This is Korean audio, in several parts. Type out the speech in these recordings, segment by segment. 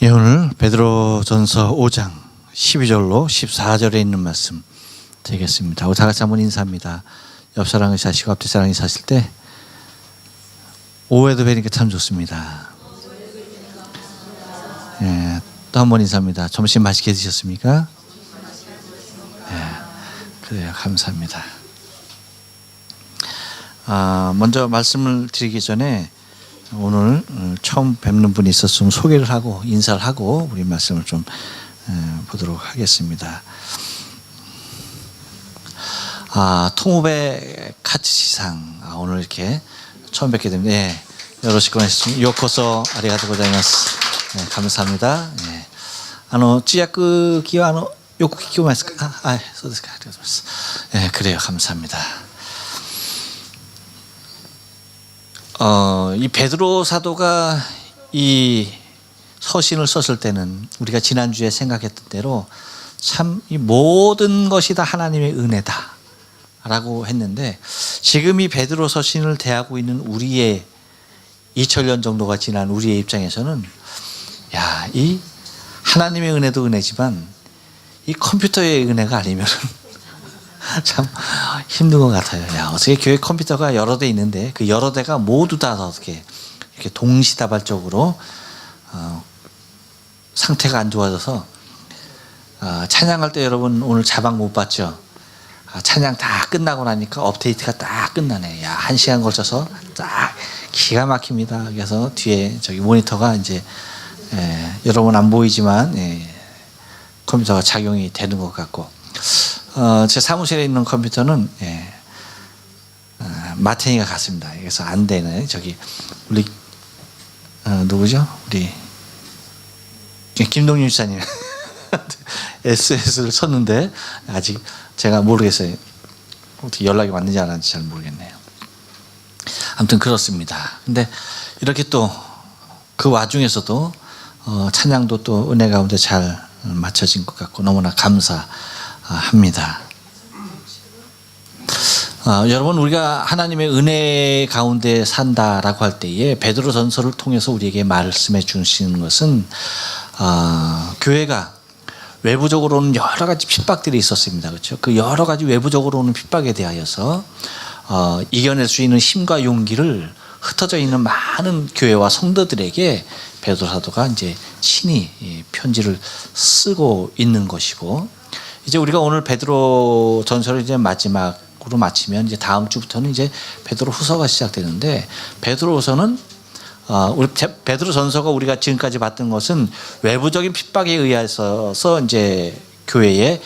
예, 오늘 베드로전서 5장 12절로 14절에 있는 말씀 되겠습니다. 다 같이 한번 인사합니다. 옆 사람을 사시고 앞뒤 사람이 사실 때 오해도 뵈니까 참 좋습니다. 예, 또 한 번 인사합니다. 점심 맛있게 드셨습니까? 예, 그래요. 감사합니다. 먼저 말씀을 드리기 전에 오늘 처음 뵙는 분이 있었으면 소개를 하고 인사를 하고 우리 말씀을 좀 보도록 하겠습니다. 통후배 카츠시상 오늘 이렇게 처음 뵙게 됩니다. 예, 요로시ku 오네가시마스. 요코소 아리가토 고자이마스. 네, 감사합니다. 예. 通訳機はよく聞きますか?そうですか. 예, 그래요. 감사합니다. 이 베드로 사도가 이 서신을 썼을 때는 우리가 지난주에 생각했던 대로 참 이 모든 것이 다 하나님의 은혜다 라고 했는데, 지금 이 베드로 서신을 대하고 있는 우리의 2000년 정도가 지난 우리의 입장에서는 이 하나님의 은혜도 은혜지만 이 컴퓨터의 은혜가 아니면 참 힘든 것 같아요. 어떻게 교회 컴퓨터가 여러 대 있는데 그 여러 대가 모두 다 어떻게 이렇게 동시다발적으로 상태가 안 좋아져서 찬양할 때 여러분 오늘 자막 못 봤죠? 찬양 다 끝나고 나니까 업데이트가 딱 끝나네. 1시간 걸쳐서 딱 기가 막힙니다. 그래서 뒤에 저기 모니터가 이제 여러분 안 보이지만 컴퓨터가 작용이 되는 것 같고, 제 사무실에 있는 컴퓨터는 마탱이가 같습니다. 그래서 안 되네. 저기 우리 누구죠? 우리 김동윤 지사님 SS를 쳤는데 아직 제가 모르겠어요. 어떻게 연락이 왔는지 안 왔는지 잘 모르겠네요. 아무튼 그렇습니다. 근데 이렇게 또 그 와중에서도 찬양도 또 은혜 가운데 잘 맞춰진 것 같고 너무나 감사합니다. 여러분, 우리가 하나님의 은혜 가운데 산다라고 할 때에 베드로전서를 통해서 우리에게 말씀해 주시는 것은 교회가 외부적으로는 여러 가지 핍박들이 있었습니다. 그렇죠? 그 여러 가지 외부적으로 오는 핍박에 대하여서 이겨낼 수 있는 힘과 용기를 흩어져 있는 많은 교회와 성도들에게 베드로 사도가 이제 친히 편지를 쓰고 있는 것이고, 이제 우리가 오늘 베드로 전서를 이제 마지막으로 마치면 이제 다음 주부터는 이제 베드로 후서가 시작되는데, 베드로 후서는 우리 베드로 전서가 우리가 지금까지 봤던 것은 외부적인 핍박에 의해서 이제 교회의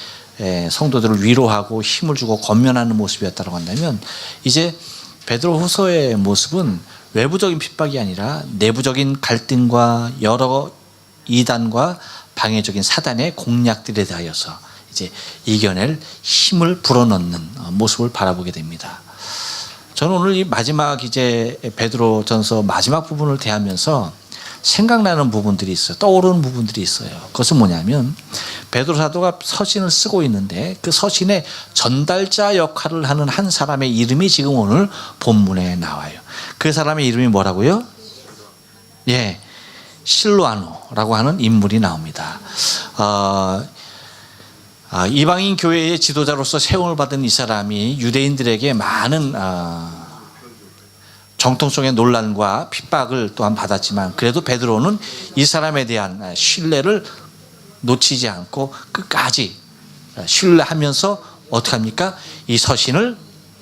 성도들을 위로하고 힘을 주고 권면하는 모습이었다고 한다면, 이제 베드로 후서의 모습은 외부적인 핍박이 아니라 내부적인 갈등과 여러 이단과 방해적인 사단의 공략들에 대하여서 이제 이겨낼 힘을 불어넣는 모습을 바라보게 됩니다. 저는 오늘 이 마지막 이제 베드로전서 마지막 부분을 대하면서 생각나는 부분들이 있어요. 떠오르는 부분들이 있어요. 그것은 뭐냐면, 베드로 사도가 서신을 쓰고 있는데 그 서신의 전달자 역할을 하는 한 사람의 이름이 지금 오늘 본문에 나와요. 그 사람의 이름이 뭐라고요? 실로아노라고 하는 인물이 나옵니다. 이방인 교회의 지도자로서 세움을 받은 이 사람이 유대인들에게 많은 정통성의 논란과 핍박을 또한 받았지만, 그래도 베드로는 이 사람에 대한 신뢰를 놓치지 않고 끝까지 신뢰하면서 어떻게 합니까? 이 서신을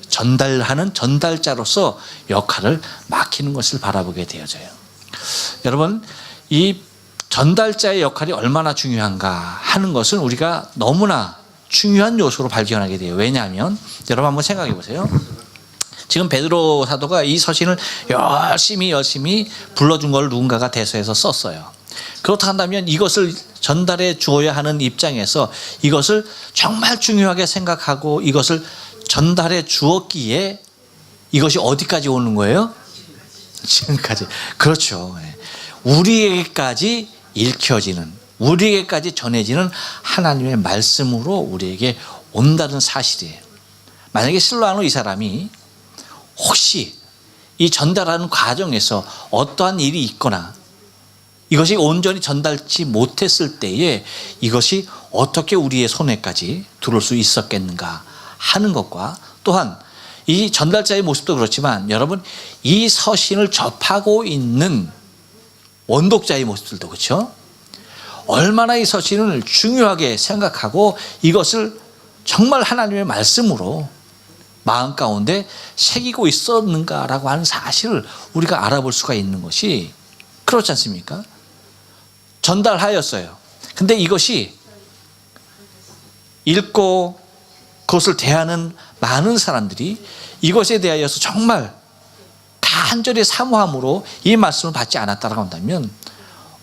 전달하는 전달자로서 역할을 맡기는 것을 바라보게 되어져요. 여러분, 이 전달자의 역할이 얼마나 중요한가 하는 것은 우리가 너무나 중요한 요소로 발견하게 돼요. 왜냐하면 여러분 한번 생각해 보세요. 지금 베드로 사도가 이 서신을 열심히 불러준 걸 누군가가 대서해서 썼어요. 그렇다 한다면 이것을 전달해 주어야 하는 입장에서 이것을 정말 중요하게 생각하고 이것을 전달해 주었기에 이것이 어디까지 오는 거예요? 지금까지. 그렇죠. 우리에게까지 읽혀지는, 우리에게까지 전해지는 하나님의 말씀으로 우리에게 온다는 사실이에요. 만약에 실로아노 이 사람이 혹시 이 전달하는 과정에서 어떠한 일이 있거나 이것이 온전히 전달치 못했을 때에 이것이 어떻게 우리의 손에까지 들어올 수 있었겠는가 하는 것과, 또한 이 전달자의 모습도 그렇지만 여러분, 이 서신을 접하고 있는 원독자의 모습들도 그렇죠. 얼마나 이 서신을 중요하게 생각하고 이것을 정말 하나님의 말씀으로 마음 가운데 새기고 있었는가라고 하는 사실을 우리가 알아볼 수가 있는 것이, 그렇지 않습니까? 전달하였어요. 근데 이것이 읽고 그것을 대하는 많은 사람들이 이것에 대하여서 정말 간절히 사모함으로 이 말씀을 받지 않았다라고 한다면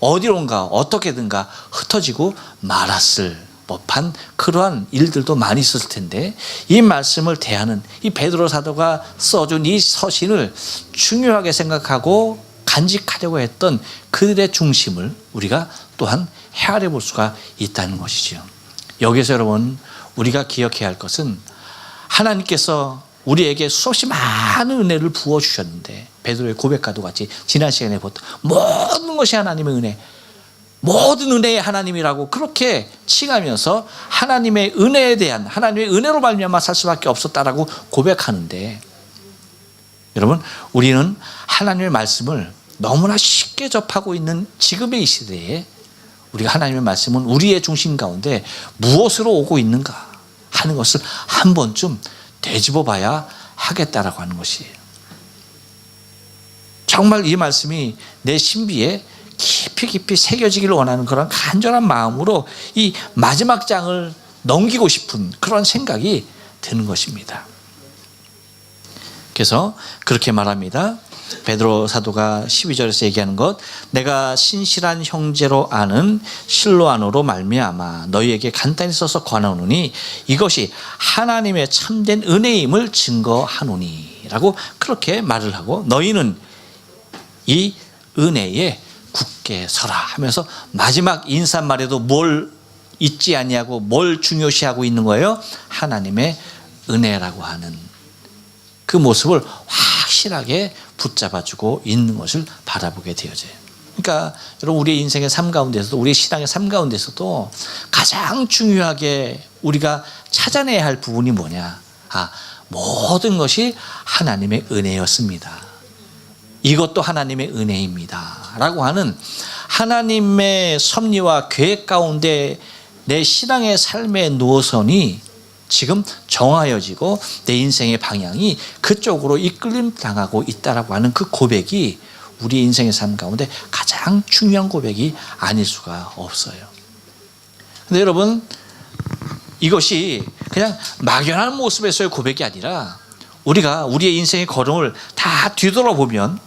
어디론가 어떻게든가 흩어지고 말았을 법한 그러한 일들도 많이 있었을 텐데, 이 말씀을 대하는 이 베드로 사도가 써준 이 서신을 중요하게 생각하고 간직하려고 했던 그들의 중심을 우리가 또한 헤아려 볼 수가 있다는 것이죠. 여기서 여러분, 우리가 기억해야 할 것은 하나님께서 우리에게 수없이 많은 은혜를 부어주셨는데, 베드로의 고백과도 같이 지난 시간에 봤던 모든 것이 하나님의 은혜, 모든 은혜의 하나님이라고 그렇게 칭하면서 하나님의 은혜에 대한, 하나님의 은혜로 말미암아 살 수밖에 없었다라고 고백하는데, 여러분, 우리는 하나님의 말씀을 너무나 쉽게 접하고 있는 지금의 이 시대에 우리가 하나님의 말씀은 우리의 중심 가운데 무엇으로 오고 있는가 하는 것을 한 번쯤 되짚어 봐야 하겠다라고 하는 것이에요. 정말 이 말씀이 내 신비에 깊이 새겨지기를 원하는 그런 간절한 마음으로 이 마지막 장을 넘기고 싶은 그런 생각이 드는 것입니다. 그래서 그렇게 말합니다. 베드로 사도가 12절에서 얘기하는 것, 내가 신실한 형제로 아는 실로아노로 말미암아 너희에게 간단히 써서 권하노니 이것이 하나님의 참된 은혜임을 증거하노니 라고 그렇게 말을 하고, 너희는 이 은혜에 굳게 서라 하면서 마지막 인사말에도 뭘 잊지 아니하고 뭘 중요시하고 있는 거예요? 하나님의 은혜라고 하는 그 모습을 확실하게 붙잡아주고 있는 것을 바라보게 되어져요. 그러니까 여러분, 우리의 인생의 삶 가운데서도, 우리의 신앙의 삶 가운데서도 가장 중요하게 우리가 찾아내야 할 부분이 뭐냐? 모든 것이 하나님의 은혜였습니다. 이것도 하나님의 은혜입니다 라고 하는 하나님의 섭리와 계획 가운데 내 신앙의 삶의 노선이 지금 정하여지고 내 인생의 방향이 그쪽으로 이끌림 당하고 있다라고 하는 그 고백이 우리 인생의 삶 가운데 가장 중요한 고백이 아닐 수가 없어요. 근데 여러분, 이것이 그냥 막연한 모습에서의 고백이 아니라 우리가 우리의 인생의 걸음을 다 뒤돌아보면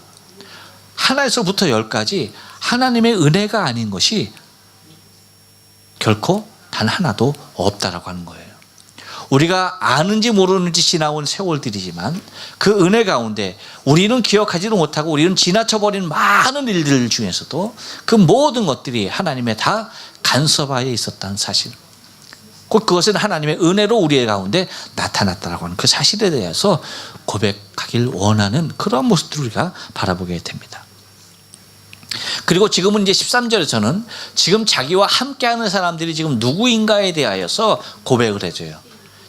하나에서부터 열까지 하나님의 은혜가 아닌 것이 결코 단 하나도 없다라고 하는 거예요. 우리가 아는지 모르는지 지나온 세월들이지만 그 은혜 가운데 우리는 기억하지도 못하고 우리는 지나쳐버린 많은 일들 중에서도 그 모든 것들이 하나님의 다 간섭하에 있었다는 사실, 곧 그것은 하나님의 은혜로 우리 가운데 나타났다라고 하는 그 사실에 대해서 고백하길 원하는 그런 모습들을 우리가 바라보게 됩니다. 그리고 지금은 이제 13절에서는 지금 자기와 함께하는 사람들이 지금 누구인가에 대하여서 고백을 해줘요.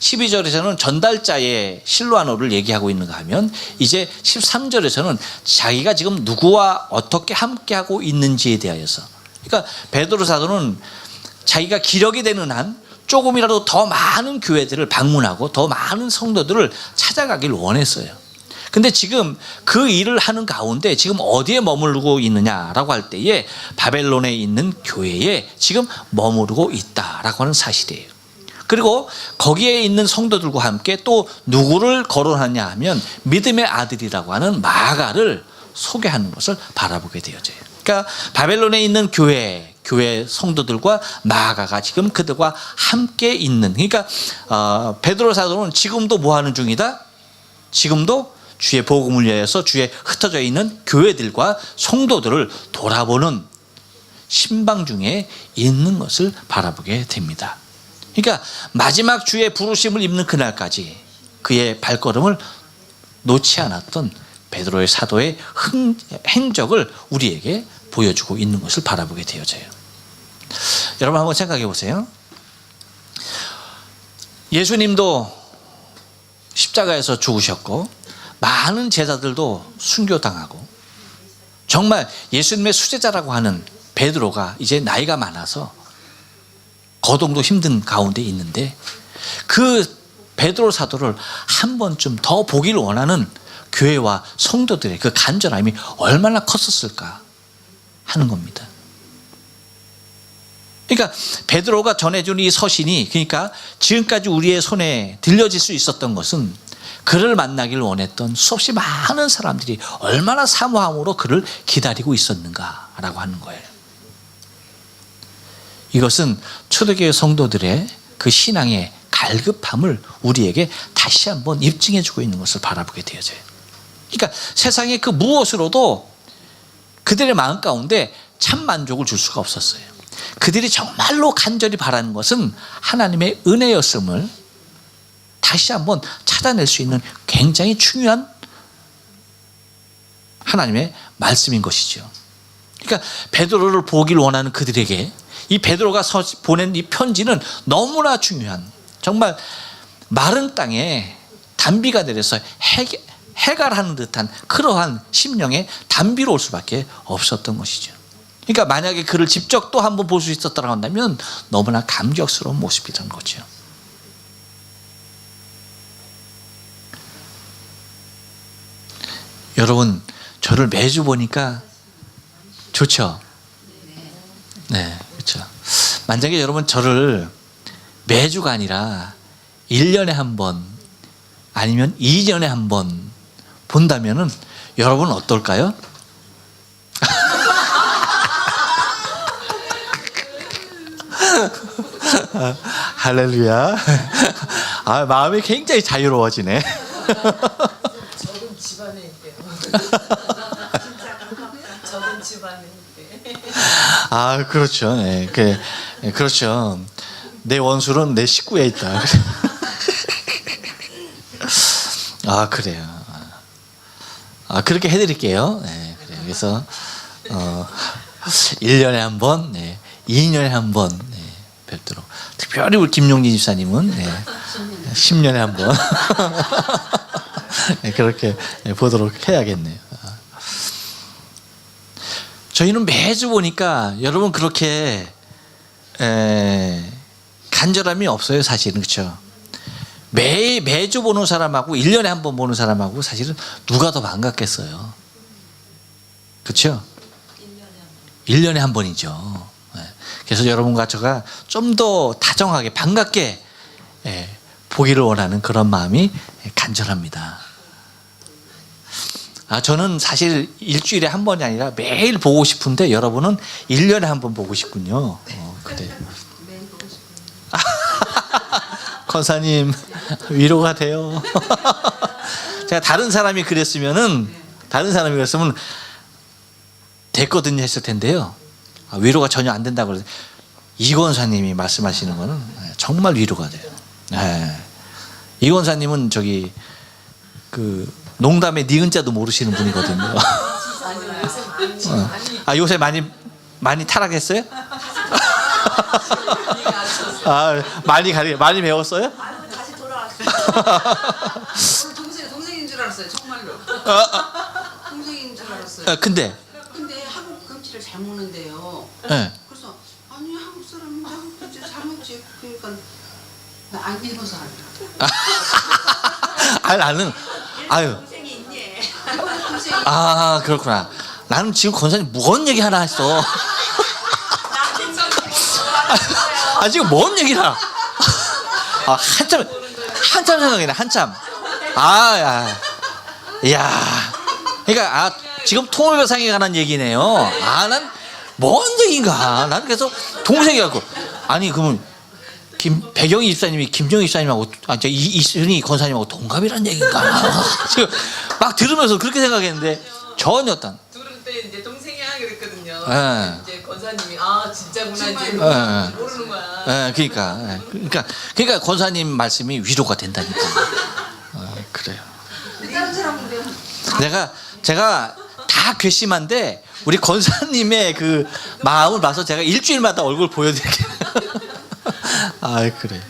12절에서는 전달자의 실로아노를 얘기하고 있는가 하면, 이제 13절에서는 자기가 지금 누구와 어떻게 함께하고 있는지에 대하여서, 그러니까 베드로 사도는 자기가 기력이 되는 한 조금이라도 더 많은 교회들을 방문하고 더 많은 성도들을 찾아가길 원했어요. 근데 지금 그 일을 하는 가운데 지금 어디에 머무르고 있느냐라고 할 때에 바벨론에 있는 교회에 지금 머무르고 있다라고 하는 사실이에요. 그리고 거기에 있는 성도들과 함께 또 누구를 거론하냐 하면 믿음의 아들이라고 하는 마가를 소개하는 것을 바라보게 되어져요. 그러니까 바벨론에 있는 교회 성도들과 마가가 지금 그들과 함께 있는, 그러니까 베드로 사도는 지금도 뭐 하는 중이다? 지금도 주의 복음을 위하여서 주에 흩어져 있는 교회들과 성도들을 돌아보는 신방 중에 있는 것을 바라보게 됩니다. 그러니까 마지막 주의 부르심을 입는 그날까지 그의 발걸음을 놓지 않았던 베드로의 사도의 행적을 우리에게 보여주고 있는 것을 바라보게 되어져요. 여러분 한번 생각해 보세요. 예수님도 십자가에서 죽으셨고 많은 제자들도 순교당하고 정말 예수님의 수제자라고 하는 베드로가 이제 나이가 많아서 거동도 힘든 가운데 있는데 그 베드로 사도를 한 번쯤 더 보기를 원하는 교회와 성도들의 그 간절함이 얼마나 컸었을까 하는 겁니다. 그러니까 베드로가 전해준 이 서신이 그러니까 지금까지 우리의 손에 들려질 수 있었던 것은 그를 만나길 원했던 수없이 많은 사람들이 얼마나 사모함으로 그를 기다리고 있었는가라고 하는 거예요. 이것은 초대교회 성도들의 그 신앙의 갈급함을 우리에게 다시 한번 입증해주고 있는 것을 바라보게 되어져요. 그러니까 세상의 그 무엇으로도 그들의 마음 가운데 참 만족을 줄 수가 없었어요. 그들이 정말로 간절히 바라는 것은 하나님의 은혜였음을 다시 한번 찾아낼 수 있는 굉장히 중요한 하나님의 말씀인 것이죠. 그러니까 베드로를 보길 원하는 그들에게 이 베드로가 보낸 이 편지는 너무나 중요한, 정말 마른 땅에 단비가 내려서 해갈하는 듯한 그러한 심령의 단비로 올 수밖에 없었던 것이죠. 그러니까 만약에 그를 직접 또 한번 볼 수 있었다고 한다면 너무나 감격스러운 모습이라는 거죠. 여러분, 저를 매주 보니까 좋죠? 네, 그렇죠. 만약에 여러분 저를 매주가 아니라 1년에 한 번 아니면 2년에 한 번 본다면은 여러분 어떨까요? 할렐루야. 아, 마음이 굉장히 자유로워지네. 저는 집안에 있대요. 저는 집안에 있대. 아, 그렇죠. 네, 그렇죠. 내 원수는 내 식구에 있다. 아, 그래요. 아, 그렇게 해드릴게요. 네, 그래요. 그래서 1년에 한 번, 네, 2년에 한 번, 네, 뵙도록. 특별히 우리 김용진 집사님은 네, 10년에 한 번. 네, 그렇게 보도록 해야겠네요. 저희는 매주 보니까 여러분 그렇게 간절함이 없어요, 사실은. 그렇죠? 매주 보는 사람하고 1년에 한 번 보는 사람하고 사실은 누가 더 반갑겠어요. 그렇죠? 1년에 한 번이죠. 그래서 여러분과 제가 좀 더 다정하게 반갑게 보기를 원하는 그런 마음이 간절합니다. 저는 사실 일주일에 한 번이 아니라 매일 보고 싶은데 여러분은 1년에 한 번 보고 싶군요. 그래요. 매일 보고 싶어요. 권사님 위로가 돼요. 제가 다른 사람이 그랬으면 됐거든요 했을 텐데요. 위로가 전혀 안 된다고 그래서 이 권사님이 말씀하시는 거는 정말 위로가 돼요. 네. 이 권사님은 저기 그 농담의 니은자도 모르시는 분이거든요. 요새 많이 타락했어요? 많이 배웠어요? 다시 돌아왔어요. 동생인 줄 알았어요. 정말로. 동생인 줄 알았어요. 근데 한국 금치를 잘 먹는데요. 네. 그래서 아니 한국 사람인데 한국 금치 잘 먹지. 그러니까 나 안 일본 사람이야. 나는 동생이 있네. 그렇구나. 나는 지금 권사님 무언 얘기 하나 했어. 지금 뭔 얘기를 하나. 한참 생각이네. 한참. 야. 그러니까 지금 통일교상에 관한 얘기네요. 난 뭔 얘기인가. 나는 그래서 동생이 갖고 그러면 배경희 집사님이 김정희 집사님하고 이순희 권사님하고 동갑이란 얘기인가. 지금 막 들으면서 그렇게 생각했는데 전혀 들을 때 이제 동생이야 그랬거든요. 네. 이제 권사님이 진짜구나 이제 모르는 거야. 그러니까 권사님 말씀이 위로가 된다니까. 그래요. 다른 사람은 제가 다 괘씸한데 우리 권사님의 그 마음을 봐서 제가 일주일마다 얼굴 보여드릴게요. 아, 그래.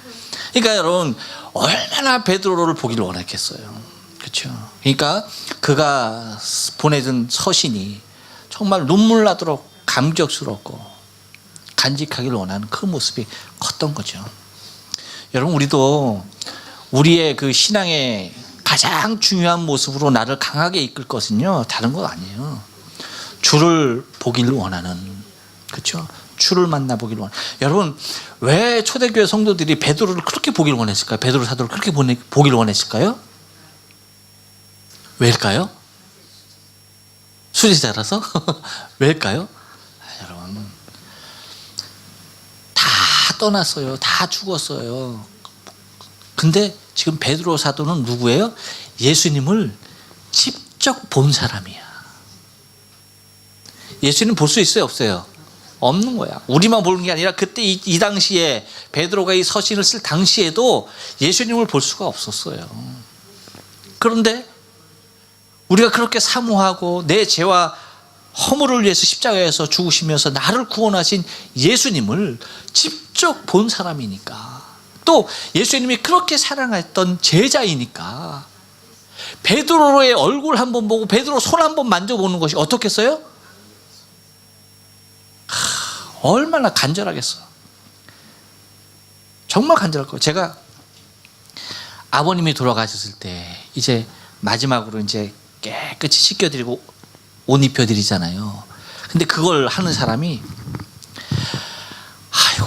그러니까 여러분 얼마나 베드로를 보기를 원했겠어요. 그렇죠. 그러니까 그가 보내준 서신이 정말 눈물 나도록 감격스럽고 간직하기를 원하는 그 모습이 컸던 거죠. 여러분 우리도 우리의 그 신앙의 가장 중요한 모습으로 나를 강하게 이끌 것은요 다른 것 아니에요. 주를 보기를 원하는, 그렇죠? 주를 만나보기를 원하는. 여러분 왜 초대교회 성도들이 베드로를 그렇게 보기를 원했을까요? 베드로 사도를 그렇게 보기를 원했을까요? 왜일까요? 수지자라서? 왜일까요? 여러분 다 떠났어요. 다 죽었어요. 근데 지금 베드로 사도는 누구예요? 예수님을 직접 본 사람이야. 예수님 볼 수 있어요? 없어요? 없는 거야. 우리만 보는 게 아니라 그때 이 당시에 베드로가 이 서신을 쓸 당시에도 예수님을 볼 수가 없었어요. 그런데 우리가 그렇게 사모하고 내 죄와 허물을 위해서 십자가에서 죽으시면서 나를 구원하신 예수님을 직접 본 사람이니까, 또 예수님이 그렇게 사랑했던 제자이니까 베드로의 얼굴 한번 보고 베드로 손 한번 만져보는 것이 어떻겠어요? 얼마나 간절하겠어. 정말 간절할 거예요. 제가 아버님이 돌아가셨을 때 이제 마지막으로 이제 깨끗이 씻겨드리고 옷 입혀드리잖아요. 근데 그걸 하는 사람이 아이고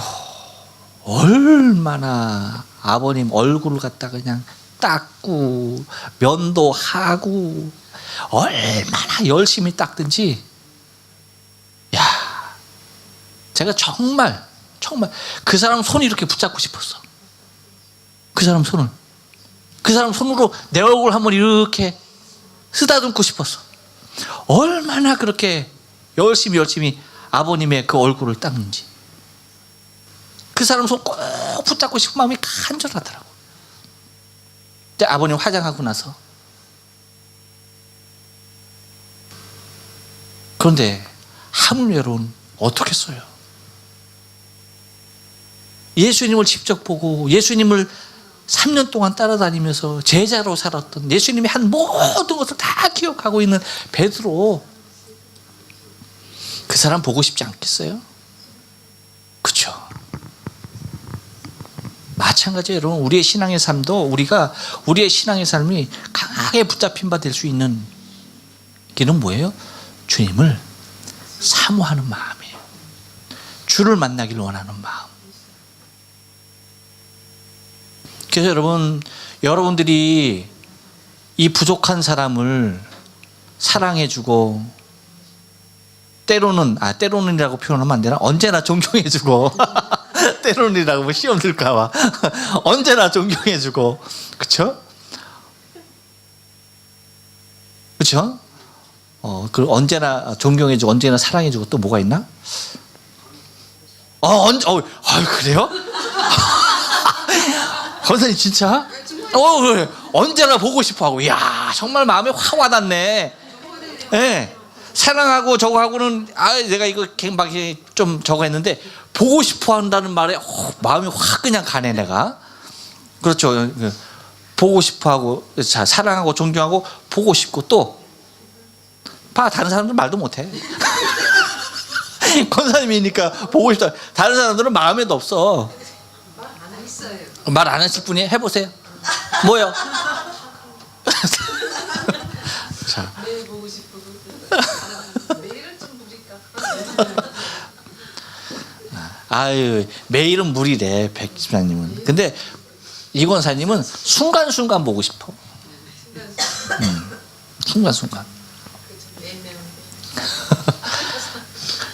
얼마나 아버님 얼굴을 갖다 그냥 닦고 면도하고 얼마나 열심히 닦든지, 야, 제가 정말 그 사람 손을 이렇게 붙잡고 싶었어. 그 사람 손으로 내 얼굴 한번 이렇게 쓰다듬고 싶었어. 얼마나 그렇게 열심히 아버님의 그 얼굴을 닦는지. 그 사람 손 꼭 붙잡고 싶은 마음이 간절하더라고. 근데 아버님 화장하고 나서, 그런데 하물며 여러분 어떻겠어요? 예수님을 직접 보고 예수님을 3년 동안 따라다니면서 제자로 살았던, 예수님이 한 모든 것을 다 기억하고 있는 베드로, 그 사람 보고 싶지 않겠어요? 그렇죠. 마찬가지예요. 여러분 우리의 신앙의 삶도, 우리가 우리의 신앙의 삶이 강하게 붙잡힌 바 될 수 있는 길은 뭐예요? 주님을 사모하는 마음이에요. 주를 만나기를 원하는 마음. 그래서 여러분들이 이 부족한 사람을 사랑해주고, 때로는이라고 표현하면 안 되나? 언제나 존경해주고 때로는이라고 뭐 시험 들까봐 언제나 존경해주고, 그쵸? 그쵸? 그 언제나 존경해주고 언제나 사랑해주고 또 뭐가 있나? 그래요? 권사님 진짜? 그래. 언제나 보고 싶어하고, 이야 정말 마음에 확 와닿네. 네. 사랑하고 저거 하고는 내가 이거 막 좀 저거 했는데 보고 싶어한다는 말에 마음이 확 그냥 가네 내가. 그렇죠. 보고 싶어하고, 자, 사랑하고 존경하고 보고 싶고, 또 봐 다른 사람들 말도 못해. 권사님이니까 보고 싶다. 다른 사람들은 마음에도 없어. 말 안 하실 분이 해보세요. 뭐요? 자. 매일 보고 싶고 매일은 좀 무리까. 아유 매일은 무리래 백집사님은. 근데 이권사님은 순간순간 보고 싶어. 순간순간.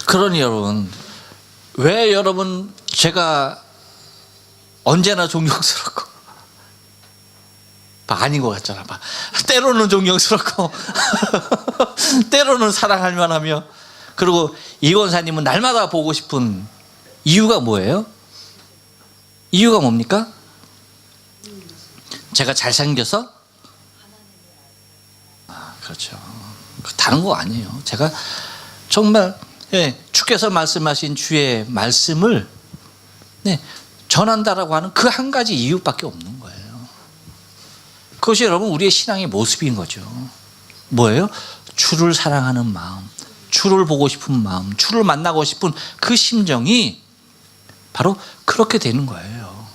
그러니 왜 여러분 제가 언제나 존경스럽고, 아닌 것 같잖아. 때로는 존경스럽고 때로는 사랑할 만하며, 그리고 이권사님은 날마다 보고 싶은 이유가 뭐예요? 이유가 뭡니까? 제가 잘생겨서? 그렇죠. 다른 거 아니에요. 제가 정말 주께서 말씀하신 주의 말씀을 전한다라고 하는 그 한 가지 이유밖에 없는 거예요. 그것이 여러분 우리의 신앙의 모습인 거죠. 뭐예요? 주를 사랑하는 마음, 주를 보고 싶은 마음, 주를 만나고 싶은 그 심정이 바로 그렇게 되는 거예요.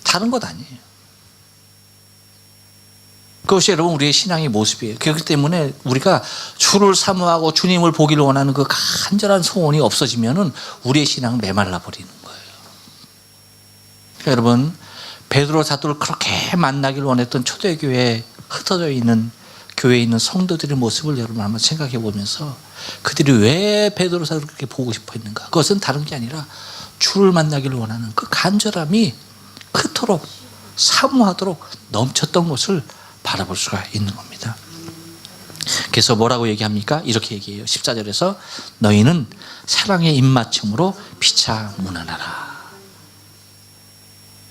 다른 것 아니에요. 그것이 여러분 우리의 신앙의 모습이에요. 그렇기 때문에 우리가 주를 사모하고 주님을 보기를 원하는 그 간절한 소원이 없어지면은 우리의 신앙은 메말라 버리는 거예요. 그러니까 여러분 베드로 사도를 그렇게 만나기를 원했던 초대교회에 흩어져 있는 교회에 있는 성도들의 모습을 여러분 한번 생각해 보면서 그들이 왜 베드로 사도를 그렇게 보고 싶어 했는가? 그것은 다른 게 아니라 주를 만나기를 원하는 그 간절함이 그토록 사모하도록 넘쳤던 것을 바라볼 수가 있는 겁니다. 그래서 뭐라고 얘기합니까? 이렇게 얘기해요. 14절에서 너희는 사랑의 입맞춤으로 피차 무난하라.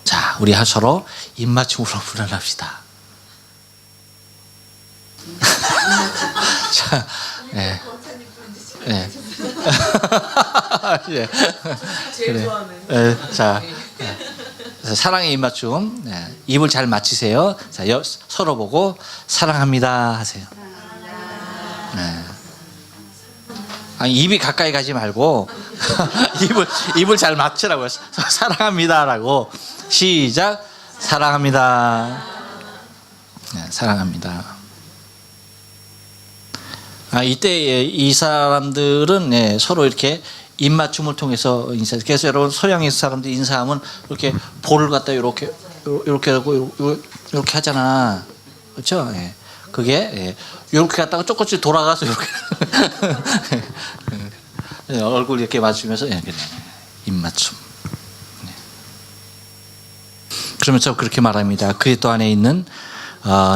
자, 우리 서로 입맞춤으로 무난합시다. 자, 네. 네. 예. 제일 그래. 좋아하는. 자, 사랑의 입맞춤. 입을 잘 맞추세요. 자, 서로 보고 사랑합니다 하세요. 네. 아니, 입이 가까이 가지 말고 입을 잘 맞추라고요. 사랑합니다라고. 시작. 사랑합니다. 네, 사랑합니다. 이때 이 사람들은 서로 이렇게 입맞춤을 통해서 인사. 그래서 여러분 서양의 사람들 인사하면 이렇게 볼을 갖다 이렇게 하고 이렇게 하잖아, 그렇죠? 그게 이렇게 갖다가 조금씩 돌아가서 이렇게 얼굴 이렇게 맞추면서 입맞춤. 그러면서 그렇게 말합니다. 그리스도 안에 있는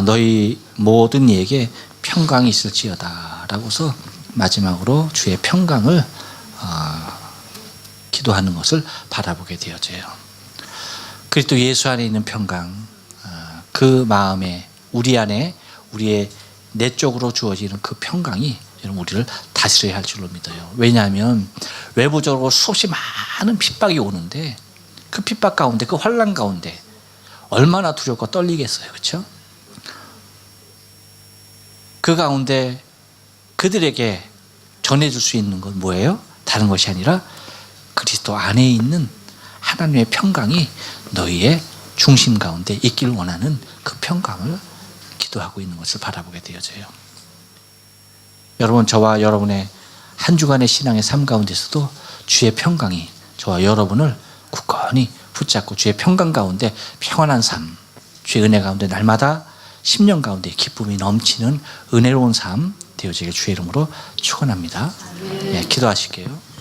너희 모든 이에게 평강이 있을지어다라고서 마지막으로 주의 평강을 기도하는 것을 바라보게 되어져요. 그리스도 예수 안에 있는 평강, 그 마음에 우리 안에 우리의 내적으로 주어지는 그 평강이 우리를 다스려야 할 줄로 믿어요. 왜냐하면 외부적으로 수없이 많은 핍박이 오는데 그 핍박 가운데, 그 환난 가운데 얼마나 두렵고 떨리겠어요, 그렇죠? 그 가운데 그들에게 전해줄 수 있는 건 뭐예요? 다른 것이 아니라 그리스도 안에 있는 하나님의 평강이 너희의 중심 가운데 있길 원하는 그 평강을 기도하고 있는 것을 바라보게 되어져요. 여러분, 저와 여러분의 한 주간의 신앙의 삶 가운데서도 주의 평강이 저와 여러분을 굳건히 붙잡고 주의 평강 가운데 평안한 삶, 주의 은혜 가운데 날마다 10년 가운데 기쁨이 넘치는 은혜로운 삶 되어지길 주의 이름으로 축원합니다. 기도하실게요.